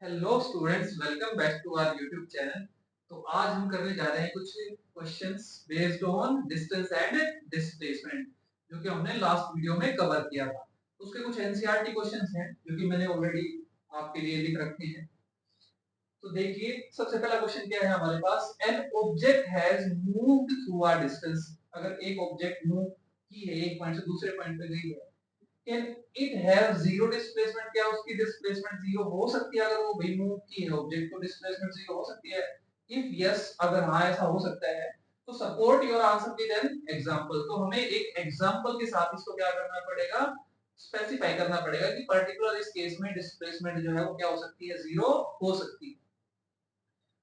Hello students, welcome back to our YouTube channel. तो आज हम करने जा रहे हैं कुछ questions based on distance and displacement, जो कि हमने लास्ट वीडियो में कवर किया था। उसके कुछ एनसीईआरटी क्वेश्चंस हैं जो कि मैंने ऑलरेडी आपके लिए लिख रखे हैं। तो देखिए, सबसे पहला क्वेश्चन क्या है हमारे पास। An object has moved through a distance. अगर एक ऑब्जेक्ट मूव की है, एक पॉइंट से दूसरे पॉइंट पे गई है, can it have zero displacement? क्या उसकी डिस्प्लेसमेंट जीरो हो सकती है? अगर वो भी मूव की है ऑब्जेक्ट, तो डिस्प्लेसमेंट जीरो हो सकती है? इफ यस, अगर हाँ ऐसा हो सकता है, तो support your answer with an example. तो हमें एक एग्जांपल के साथ इसको क्या करना पड़ेगा, स्पेसिफाई करना पड़ेगा कि पर्टिकुलर इस केस में डिस्प्लेसमेंट जो है वो क्या हो सकती है, जीरो हो सकती है।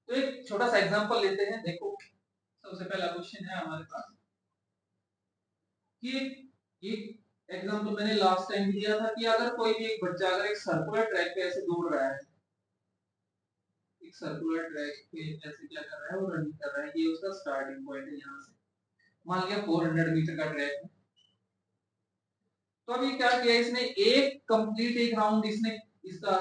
तो एक छोटा सा एग्जांपल लेते हैं। देखो, सबसे पहला क्वेश्चन है हमारे पास कि एक एग्जांपल मैंने लास्ट टाइम दिया था कि अगर कोई भी एक बच्चा अगर एक सर्कुलर ट्रैक पे ऐसे दौड़ रहा है, एक सर्कुलर ट्रैक पे ऐसे क्या कर रहा है, वो रनिंग कर रहा है, ये उसका स्टार्टिंग पॉइंट है। यहाँ से मान लिया 400 मीटर का ट्रैक है। तो अभी क्या किया इसने, एक कंप्लीट एक राउंड इसने इसका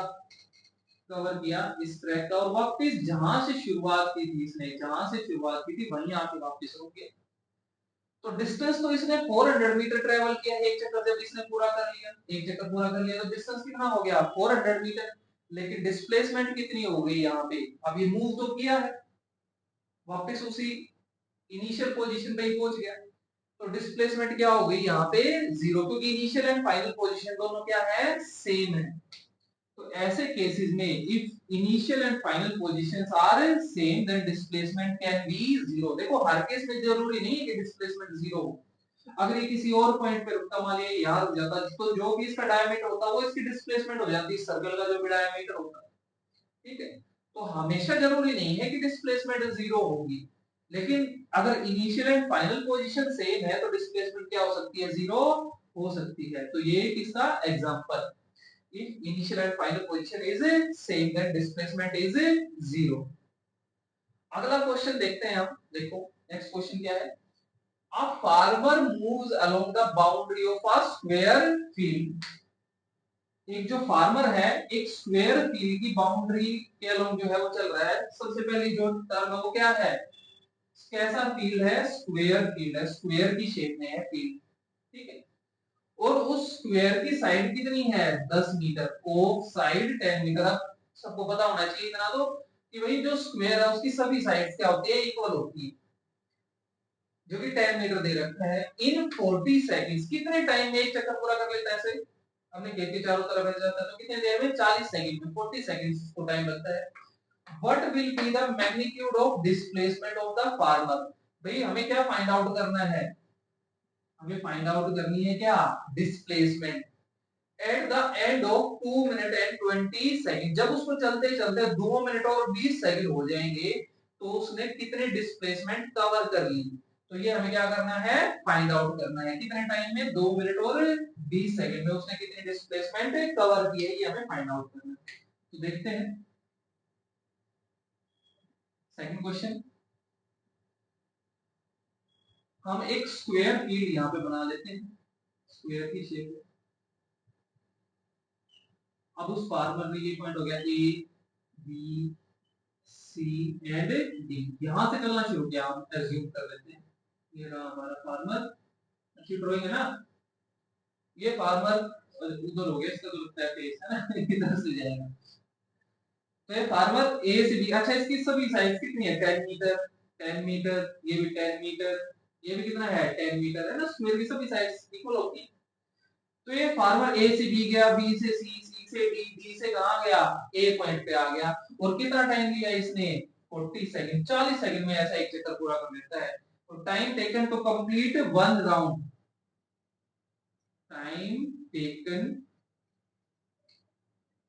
कवर किया इस ट्रैक का, और वापस जहां से शुरुआत की थी इसने, जहां से शुरुआत की थी वहीं आके वापस रुक गया। तो डिस्टेंस तो इसने 400 मीटर ट्रेवल किया एक चक्कर, जब इसने पूरा कर लिया, एक चक्कर पूरा कर लिया, तो डिस्टेंस कितना हो गया, 400 मीटर। लेकिन डिस्प्लेसमेंट कितनी हो गई यहाँ पे? अब ये मूव तो किया है, वापस उसी इनिशियल पोजीशन पे ही पहुंच गया। तो डिस्प्लेसमेंट क्या हो गई यहाँ पे, जीरो, क्योंकि इनिशियल एंड फाइनल पोजीशन दोनों क्या है, सेम है। तो ऐसे केसेस में if initial and final positions are same, then displacement can be zero. देखो, हर केस में जरूरी नहीं है कि डिस्प्लेसमेंट जीरो हो। अगर ये किसी और पॉइंट पे रुकता, मान लिया यहाँ रुक जाता, तो जो भी इसका डायमीटर होता है वो इसकी डिस्प्लेसमेंट हो जाती है, सर्कल का जो भी डायमीटर होता है। ठीक है, तो हमेशा जरूरी नहीं है कि डिस्प्लेसमेंट जीरो होगी। लेकिन अगर initial and final position same है, तो डिस्प्लेसमेंट क्या हो सकती है, जीरो हो सकती है। तो ये किसका example, if initial and final position is same, then displacement is zero। अगला क्वेश्चन देखते हैं हम। देखो, नेक्स्ट क्वेश्चन क्या है। A farmer moves along the boundary of a square field। एक जो फार्मर है, एक स्क्वायर फील्ड की बाउंड्री के अलोंग जो है वो चल रहा है। सबसे पहली जो टर्म है वो क्या है, कैसा फील्ड है, स्क्वायर फील्ड है, स्क्वायर की शेप में है फील्ड। ठीक है, और उस स्क्वायर की साइड कितनी है, 10 मीटर, ऑफ साइड 10 मीटर। अब सबको पता होना चाहिए इतना तो, कि भाई जो स्क्वायर है उसकी सभी साइड्स क्या होती है, इक्वल होती है, जो कि 10 मीटर दे रखा है। इन 40 सेकंड्स, कितने टाइम में एक चक्कर पूरा कर लेता है ऐसे, हमने खेत के चारों तरफ ऐसे जाता है, तो कितने देर में, 40 सेकंड में, 40 सेकंड्स को टाइम लगता है। What will be the magnitude of displacement of the farmer? भाई हमें क्या फाइंड आउट करना है, हमें फाइंड आउट करनी है क्या, displacement at the end of 2 minute and 20 second. जब उसको चलते चलते 2 मिनट और 20 सेकंड हो जाएंगे, तो उसने कितने डिस्प्लेसमेंट कवर कर ली। तो ये हमें क्या करना है, फाइंड आउट करना है, कितने टाइम में, 2 मिनट और 20 सेकंड में उसने कितनी डिस्प्लेसमेंट कवर की है, ये हमें फाइंड आउट करना है। तो देखते हैं सेकंड क्वेश्चन। हम एक स्क्वायर फील्ड यहाँ पे बना लेते हैं, स्क्वायर की शेप। अब उस फार्मर में ये पॉइंट हो गया A B C and D, यहां से चलना शुरू किया, हम एज्यूम कर लेते हैं ये रहा हमारा फार्मर। अच्छी ड्राइंग है ना, ये फार्मर उधर हो गया, इसका तो लगता है फेस है ना इधर से जाएगा। तो ये फार्मर ए से बी, अच्छा इसकी सभी साइड कितनी है, 10 मीटर, 10 मीटर, ये भी 10 मीटर, ये भी कितना है, 10 मीटर है ना, स्क्वायर की सभी साइड्स इक्वल होती है। तो ये फार्मर ए से बी गया, बी से सी, सी से डी, डी से कहां गया, ए पॉइंट पे आ गया, और कितना टाइम लिया इसने, 40 सेकंड, 40 सेकंड में ऐसा एक चक्कर पूरा कर लेता है। तो time taken to complete one round, time taken,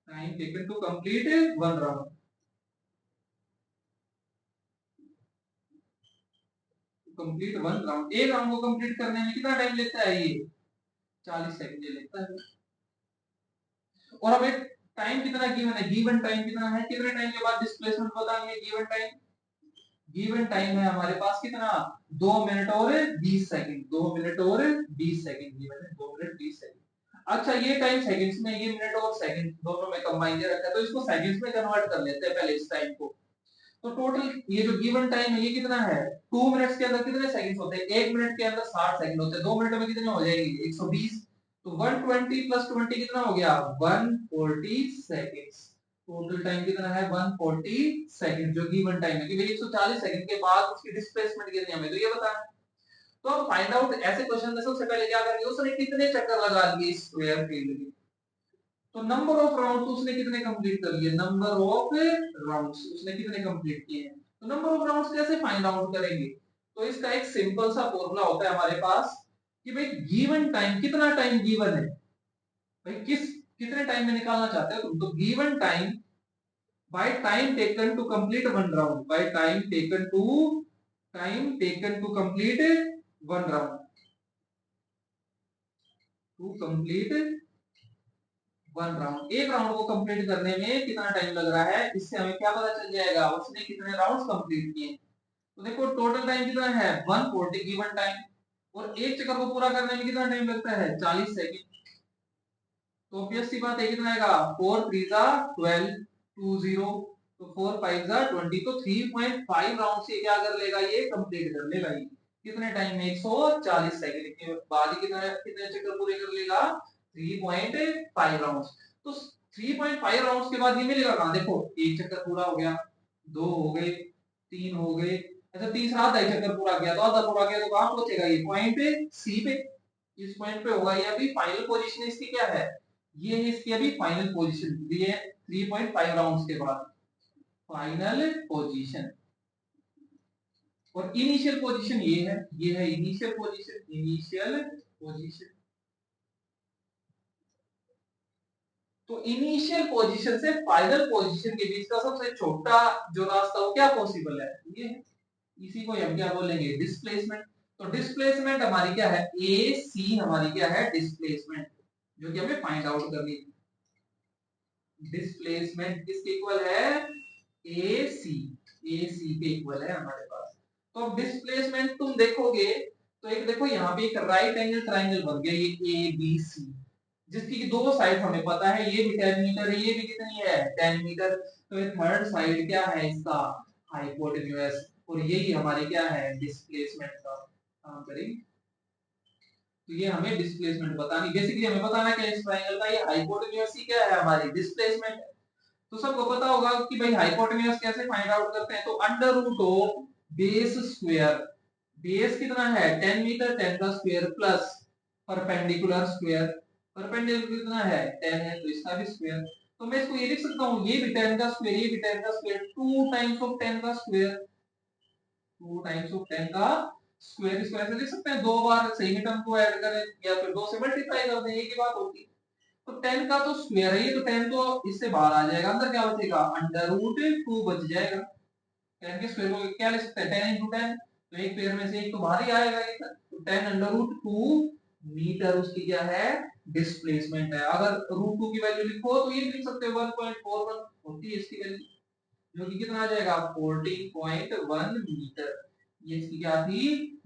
time taken to complete one round, complete one round, एक राउंड को कंप्लीट करने में कितना टाइम लेता है ये, 40 सेकंड लेता है। और हमें टाइम कितना गिवन है, गिवन टाइम कितना है, कितने टाइम के बाद डिस्प्लेसमेंट बताएंगे, गिवन टाइम, गिवन टाइम है हमारे पास कितना, 2 मिनट और 20 सेकंड, 2 मिनट और 20 सेकंड गिवन है, 2 मिनट 20 सेकंड। अच्छा ये टाइम सेकंड्स में, ये मिनट और सेकंड दोनों में कंबाइन दे रखा है, तो इसको सेकंड्स में कन्वर्ट कर लेते हैं पहले इस टाइम को। तो टोटल ये जो गिवन टाइम है ये कितना है, 2 मिनट्स के अंदर कितने सेकंड्स होते हैं, 1 मिनट के अंदर 60 सेकंड होते हैं, 2 मिनट में कितने हो जाएंगे 120। तो 120 प्लस 20 कितना हो गया 140 सेकंड्स। टोटल टाइम कितना है 140 सेकंड जो गिवन टाइम है, कि भाई 140 सेकंड के बाद उसकी डिस्प्लेसमेंट कितनी हमें तो ये बताना है। तो अब फाइंड आउट ऐसे क्वेश्चन में सबसे पहले क्या करेंगे, उसने कितने चक्कर लगा दिए स्क्वायर फील्ड के। तो नंबर ऑफ राउंड्स उसने कितने कंप्लीट कर लिए, नंबर ऑफ राउंड्स उसने कितने कंप्लीट किए हैं। तो नंबर ऑफ राउंड्स कैसे फाइंड आउट करेंगे, तो इसका एक सिंपल सा फॉर्मूला होता है हमारे पास कि भाई गिवन टाइम, कितना टाइम गिवन है, भाई कितने टाइम में निकालना चाहते हो तुम, तो given time by time taken to complete one round, by time taken to complete one round, to complete one round, एक राउंड को कंप्लीट करने में कितना टाइम लग रहा है, इससे हमें क्या पता चल जाएगा उसने कितने राउंड्स कंप्लीट किए। तो देखो टोटल टाइम कितना है 140 गिवन टाइम, और एक चक्कर को पूरा करने में कितना टाइम लगता है 40 सेकंड। तो ऑब्वियस सी बात है कितना आएगा 4 3 जा 12 20, तो 4 5 जा 20, तो 3.5 राउंड से क्या कर लेगा ये कंप्लीट कर लेगा ये कितने टाइम में 140 सेकंड के बाद ही कितने कितने चक्कर पूरे कर लेगा 3.5 राउंड्स। तो 3.5 राउंड्स के बाद ये मिलेगा कहां, देखो एक चक्कर पूरा हो गया, दो हो गए, तीन हो गए, अच्छा तीसरा आधा चक्कर पूरा किया, तो आधा पूरा किया तो कहां पहुंचेगा ये पॉइंट सी पे, इस पॉइंट पे होगा ये। अभी फाइनल पोजीशन इसकी क्या है, ये है इसकी अभी फाइनल पोजीशन, ये 3.5 राउंड्स के बाद फाइनल पोजीशन। और इनिशियल पोजीशन ये है इनिशियल पोजीशन, इनिशियल पोजीशन। तो इनिशियल पोजीशन से फाइनल पोजीशन के बीच का सबसे छोटा जो रास्ता वो क्या पॉसिबल है, ये है। इसी को हम क्या बोलेंगे डिस्प्लेसमेंट। तो डिस्प्लेसमेंट हमारी क्या है, ए सी हमारी क्या है डिस्प्लेसमेंट, जो कि हमें फाइंड आउट करनी है। डिस्प्लेसमेंट किसके इक्वल है, ए सी, ए सी के इक्वल है हमारे पास। तो अब डिस्प्लेसमेंट तुम देखोगे तो एक देखो यहाँ पे एक राइट एंगल ट्राइंगल बन गया ये ए बी सी, जिसकी की दो साइड हमें पता है, ये भी 10 मीटर है, ये भी कितनी है 10 मीटर। तो ये थर्ड साइड क्या है इसका हाइपोटेन्यूज, और यही हमारे क्या है डिस्प्लेसमेंट का काम करेंगे। तो ये हमें डिस्प्लेसमेंट बतानी, बेसिकली हमें बताना है कि इस ट्रायंगल का ये हाइपोटेन्यूज क्या है हमारी डिस्प्लेसमेंट। तो सबको पता होगा कि भाई हाइपोटेन्यूज कैसे फाइंड आउट करते हैं, तो under root of base square, base कितना है 10 मीटर 10 का square plus perpendicular square, perpendicular कितना है 10 है तो इसका भी स्क्वायर। तो मैं इसको ये लिख सकता हूँ ये भी 10 का स्क्वायर, ये भी 10 का स्क्वायर, 2 टाइम्स ऑफ 10 का स्क्वायर, 2 टाइम्स ऑफ 10 का स्क्वायर, इसको ऐसे लिख सकते हैं, दो बार सही में टर्म को ऐड करें या फिर दो से मल्टीप्लाई कर दें, एक ही बात होती है। तो 10 का तो स्क्वायर है ये, तो 10 तो इससे बाहर आ जाएगा, अंदर क्या बचेगा अंडर रूट 2 बच जाएगा। 10 के स्क्वायर को क्या लिख सकते हैं 10 into 10, तो एक पेयर में से एक तो बाहर ही आएगा ये, तो 10 अंडर रूट 2 मीटर उसकी क्या है डिस्प्लेसमेंट है। अगर रूट 2 की वैल्यू लिखो तो ये लिख सकते हो 1.41 होती है इसकी वैल्यू, जो कि कितना आ जाएगा 14.1 मीटर, ये इसकी क्या थी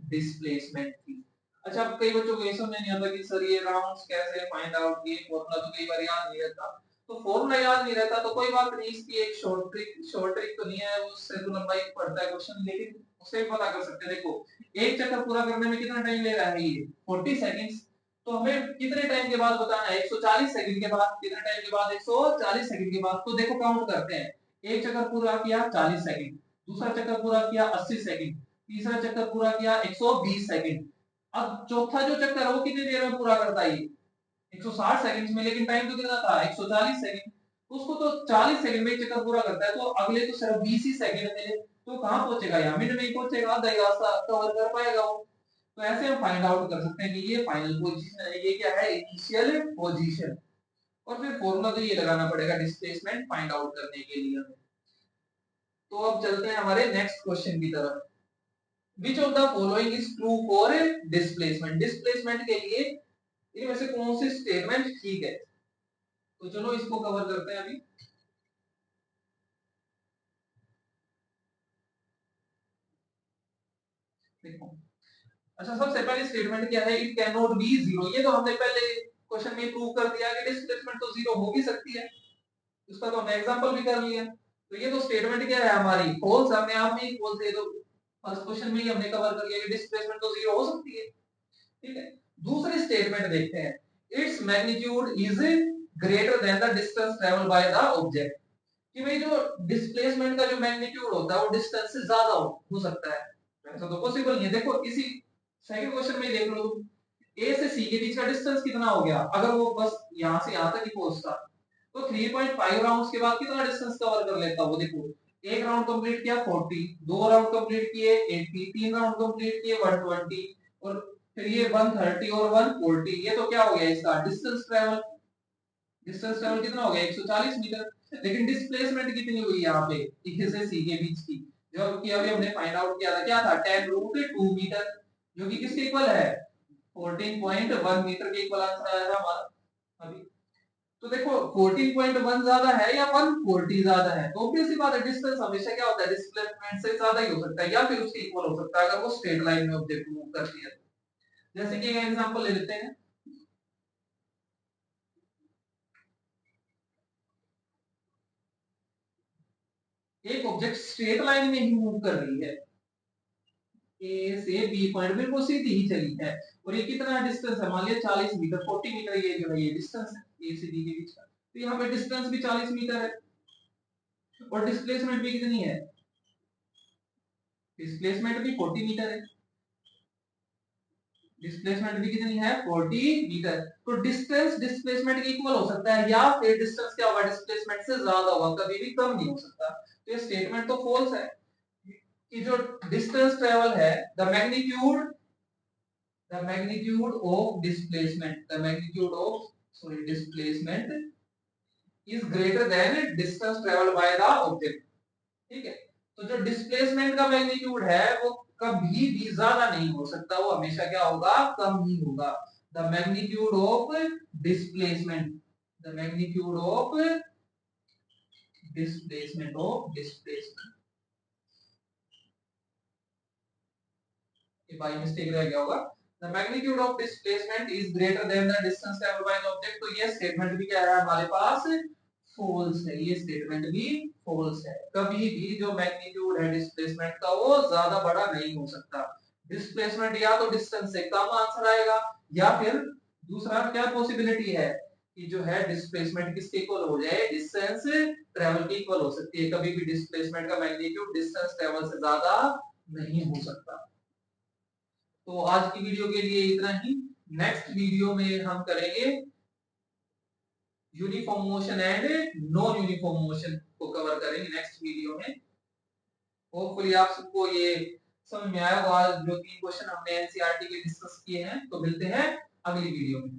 डिस्प्लेसमेंट थी। अच्छा अब कई बच्चों को ये समझ नहीं आता कि सर ये राउंड्स कैसे फाइंड आउट, ये फॉर्मूला तो कई बार याद नहीं रहता। तो फॉर्मूला याद नहीं रहता तो कोई बात नहीं, इसकी एक शॉर्ट ट्रिक तो नहीं है, उससे तो लंबाई पड़ता है क्वेश्चन, लेकिन उससे भी पता कर सकते हैं। देखो एक चक्कर पूरा करने में कितना टाइम ले रहा है ये 40 सेकंड्स, तो हमें कितने टाइम के बाद बताना है 140 सेकंड के बाद, कितने टाइम के बाद 140 सेकंड के बाद। तो देखो काउंट करते हैं, एक चक्कर पूरा किया 40 सेकंड, दूसरा चक्कर पूरा किया 80 सेकंड, तीसरा चक्कर पूरा किया 120 सेकंड, अब चौथा जो चक्कर है वो कितनी देर में पूरा करता है 160 सेकंड्स में, लेकिन टाइम तो कितना था 140 सेकंड, उसको तो 40 सेकंड में एक चक्कर पूरा करता है, तो अगले तो सिर्फ 20 ही सेकंड मिले, तो कहां पहुंचेगा यहाँ मिनट में ही पहुंचेगा, आधा ही रास्ता कवर कर पाएगा वो। तो ऐसे हम फाइंड आउट कर सकते हैं कि ये फाइनल पोजीशन है, ये क्या है इनिशियल पोजीशन। और फिर फॉर्मूला तो ये लगाना पड़ेगा डिस्प्लेसमेंट फाइंड आउट करने के लिए हमें। तो अब चलते हैं हमारे नेक्स्ट क्वेश्चन की तरफ। Which of the following is true for displacement, displacement के लिए इनमें से कौन सी स्टेटमेंट ठीक है। तो चलो इसको कवर करते हैं अभी। देखो अच्छा सबसे पहले स्टेटमेंट क्या है, it can not be zero, ये तो हमने पहले क्वेश्चन में प्रूव कर दिया कि डिस्प्लेसमेंट तो जीरो हो भी सकती है, उसका तो हमने एग्जांपल भी कर लिया। तो ये तो स्टेटमेंट क्या है हमारी, फॉल्स, हमने आप में ही फॉल्स है, तो फर्स्ट क्वेश्चन में ही हमने कवर कर लिया कि डिस्प्लेसमेंट तो जीरो हो सकती है। ठीक है, दूसरी स्टेटमेंट देखते हैं, its magnitude is greater than the distance travel by the object, कि भाई जो डिस्प्लेसमेंट का जो मैग्नीट्यूड होता है वो डिस्टेंस से ज्यादा हो सकता है। ऐसा तो पॉसिबल नहीं है। देखो इसी सेकंड क्वेश्चन में देख लो, ए से सी के बीच का डिस्टेंस कितना हो गया, अगर वो बस यहां से यहां तक ही पहुंचता तो 3.5 राउंड्स के बाद कितना डिस्टेंस कवर कर लेता। वो देखो, एक राउंड कंप्लीट किया 40, दो राउंड कंप्लीट किए 80, तीन राउंड कंप्लीट किए 120, और फिर ये 130 और 140, ये तो क्या हो गया इसका डिस्टेंस ट्रेवल। डिस्टेंस ट्रेवल कितना हो गया 140 मीटर। लेकिन डिस्प्लेसमेंट कितनी हुई यहाँ पे ए से सी के बीच की, जो कि अभी हमने फाइंड आउट किया था, क्या था 10 रूट 2 मीटर, जो कि किसके इक्वल है 14.1 मीटर के इक्वल आंसर आया था हमारा अभी। तो देखो 14.1 ज्यादा है या 140 ज्यादा है, तो ऑब्वियस सी बात है डिस्टेंस हमेशा क्या होता है डिस्प्लेसमेंट से ज्यादा ही हो सकता है, या फिर उसके इक्वल हो सकता है अगर वो स्ट्रेट लाइन में ऑब्जेक्ट मूव करती है। जैसे कि एग्जांपल ले लेते हैं, एक ऑब्जेक्ट स्ट्रेट लाइन में ही मूव कर रही है, ए से बी पॉइंट बिल्कुल सीधी ही चली है, और ये कितना डिस्टेंस है, मान लिया 40 मीटर, 40 मीटर ये जो है ये डिस्टेंस है ए से बी के बीच का, तो यहाँ पे डिस्टेंस भी 40 मीटर है और डिस्प्लेसमेंट भी कितनी है, डिस्प्लेसमेंट भी 40 मीटर है, डिस्प्लेसमेंट भी कितनी है 40 मीटर। तो डिस्टेंस डिस्प्लेसमेंट के इक्वल हो सकता है, या फिर डिस्टेंस क्या होगा डिस्प्लेसमेंट से ज्यादा होगा, कभी भी कम नहीं हो सकता। तो ये स्टेटमेंट तो फॉल्स है कि जो डिस्टेंस ट्रेवल है, the magnitude of displacement, the magnitude of sorry displacement is greater than distance traveled by the object। ठीक है, तो जो डिस्प्लेसमेंट का मैग्नीट्यूड है वो कभी भी ज्यादा नहीं हो सकता, वो हमेशा क्या होगा कम ही होगा। The magnitude of displacement, the magnitude of displacement, ये बाई मिस्टेक रह गया होगा। The magnitude of displacement is greater than the distance travelled by the object, तो ये स्टेटमेंट भी क्या है हमारे पास फॉल्स है, ये स्टेटमेंट भी फॉल्स है। कभी भी जो मैग्नीट्यूड है डिस्प्लेसमेंट का वो ज्यादा बड़ा नहीं हो सकता। डिस्प्लेसमेंट या तो डिस्टेंस से कम आंसर आएगा, या फिर दूसरा क्या पॉसिबिलिटी है कि जो है डिस्प्लेसमेंट किसके इक्वल हो जाए, डिस्टेंस ट्रैवल के इक्वल हो सकती है। कभी भी डिस्प्लेसमेंट का मैग्नीट्यूड डिस्टेंस ट्रैवल से ज्यादा नहीं हो सकता। तो आज की वीडियो के लिए इतना ही। नेक्स्ट वीडियो में हम करेंगे uniform motion and non uniform motion को कवर करेंगे नेक्स्ट वीडियो में। होपफुली आप सबको ये समझ में आया होगा, जो तीन क्वेश्चन हमने एनसीईआरटी के डिस्कस किए हैं। तो मिलते हैं अगली वीडियो में।